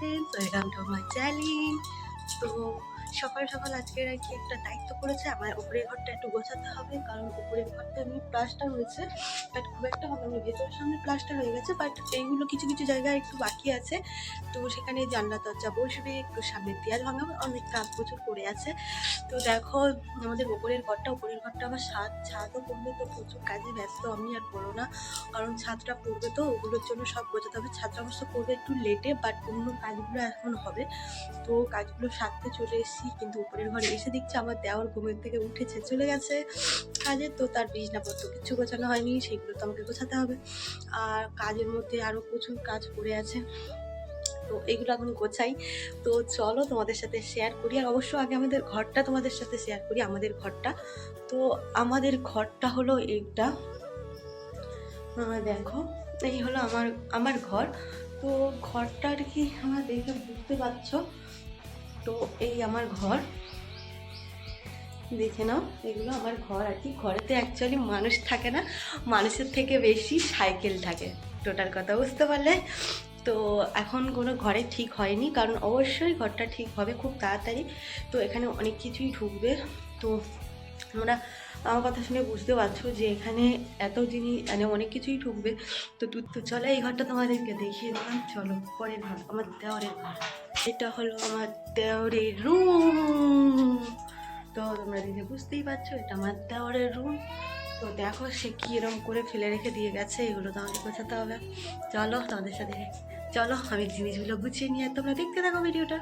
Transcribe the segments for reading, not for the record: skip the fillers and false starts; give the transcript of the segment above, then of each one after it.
Friends, welcome to my channel. তো সকাল সকাল আজকের আর কি একটা দায়িত্ব পড়েছে, আমার উপরের ঘরটা একটু গোছাতে হবে, কারণ উপরের ঘরটা এমনি প্লাস্টার হয়েছে, বাট খুব একটা হবে না। ভেতরের সামনে প্লাস্টার হয়ে গেছে, বাট এইগুলো কিছু কিছু জায়গায় একটু বাকি আছে। তো সেখানে জানলা দরজা বসবে, একটু সামনে দেয়াল ভাঙাবে, অনেক কাজ প্রচুর পড়ে আছে। তো দেখো আমাদের উপরের ঘরটা আমার ছাদও পড়বে, তো প্রচুর কাজে ব্যস্ত আমি, আর বলো না। কারণ ছাদটা পড়বে, তো ওগুলোর জন্য সব গোছাতে হবে। ছাদটা অবশ্য পড়বে একটু লেটে, বাট অন্য কাজগুলো এখন হবে। তো কাজগুলো সারতে চলে এসেছি, কিন্তু উপরের ঘরে এসে দেখছি আমার দেওয়ার ঘুমের থেকে উঠেছে, চলে গেছে কাজে। তো তার বিছনাপত্র কিছু গোছানো হয়নি, সেগুলো তো আমাকে গোছাতে হবে। আর কাজের মধ্যে আরও প্রচুর কাজ পড়ে আছে, তো এগুলো এখন গোছাই। তো চলো তোমাদের সাথে শেয়ার করি, আর অবশ্য আগে আমাদের ঘরটা তোমাদের সাথে শেয়ার করি। আমাদের ঘরটা, তো আমাদের ঘরটা হলো এইটা। দেখো, এই হলো আমার আমার ঘর। তো ঘরটা আর কি আমরা দেখে বুঝতে পারছো। তো এই আমার ঘর, দেখে নাও, এগুলো আমার ঘর আর কি। ঘরেতে অ্যাকচুয়ালি মানুষ থাকে না, মানুষের থেকে বেশি সাইকেল থাকে, টোটাল কথা বুঝতে পারলে। তো এখন কোনো ঘরে ঠিক হয়নি, কারণ অবশ্যই ঘরটা ঠিক হবে খুব তাড়াতাড়ি। তো এখানে অনেক কিছুই ঢুকবে। তো আমরা, আমার কথা শুনে বুঝতে পারছো যে এখানে এত জিনিস, মানে অনেক কিছুই ঢুকবে। তো চলো এই ঘরটা তোমাদেরকে দেখিয়ে দিলাম। চলো পরের ঘর, আমার দেওরের ঘর। এটা হলো আমার দেওরের রুম। তো তোমরা দেখে বুঝতেই পারছো এটা আমার দেওরের রুম। তো দেখো সে কি এরকম করে ফেলে রেখে দিয়ে গেছে, এগুলো তো আমাকে গোছাতে হবে। চলো তোমাদের সাথে, চলো আমি জিনিসগুলো গুছিয়ে নিয়ে, তোমরা দেখতে থাকো ভিডিওটা।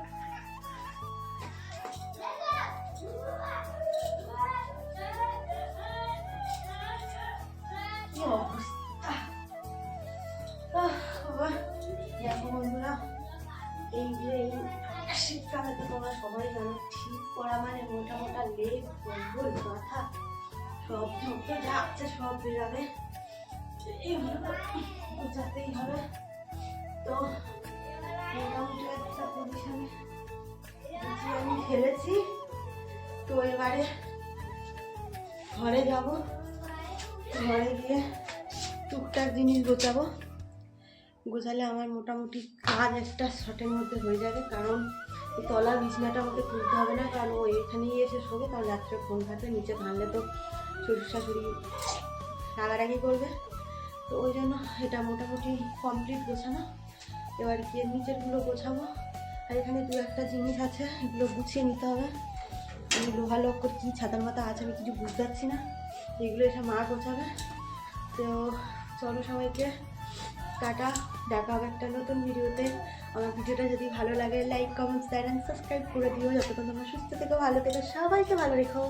কি অবস্থা দেখো বন্ধুরা, এই যে শীতকালে তো তোমরা সবাই জানো, শীত পড়া মানে মোটা মোটা লেপ, কম্বল, মাথা সব ঝুঁকতে যাচ্ছে, সব বেরাবে, এইগুলো বোঝাতেই হবে। তো মোটামুটি একটা পজিশনে আমি ফেলেছি। তো এবারে ঘরে যাব, ঘরে গিয়ে টুকটাক জিনিস গোছাবো। গোছালে আমার মোটামুটি কাজ একটা শর্টের মধ্যে হয়ে যাবে, কারণ এই তলার বিছানাটা আমাকে তুলতে হবে না, কারণ ও এখানেই এসে শোবে, কারণ রাত্রে ফোন ঘাটে, নিচে ভাঙলে তো শ্বশুর শাশুড়ি রাগারাগি করবে। তো ওই জন্য এটা মোটামুটি কমপ্লিট গোছানো। এবার গিয়ে নিচেরগুলো গোছাবো। আর এখানে দু একটা জিনিস আছে, এগুলো গুছিয়ে নিতে হবে। আমি লোহা লক্কর কী ছাতার মাথা আছে আমি কিছু বুঝতে পারছি না, এগুলো এসে মা গোছাবে। তো চলো সবাইকে টাটা, দেখা হবে একটা নতুন ভিডিওতে। আমার ভিডিওটা যদি ভালো লাগে like, comments, share and subscribe করে দিও। যতক্ষণ তোমরা সুস্থ থেকো, ভালো থেকো, সবাইকে ভালো রেখো।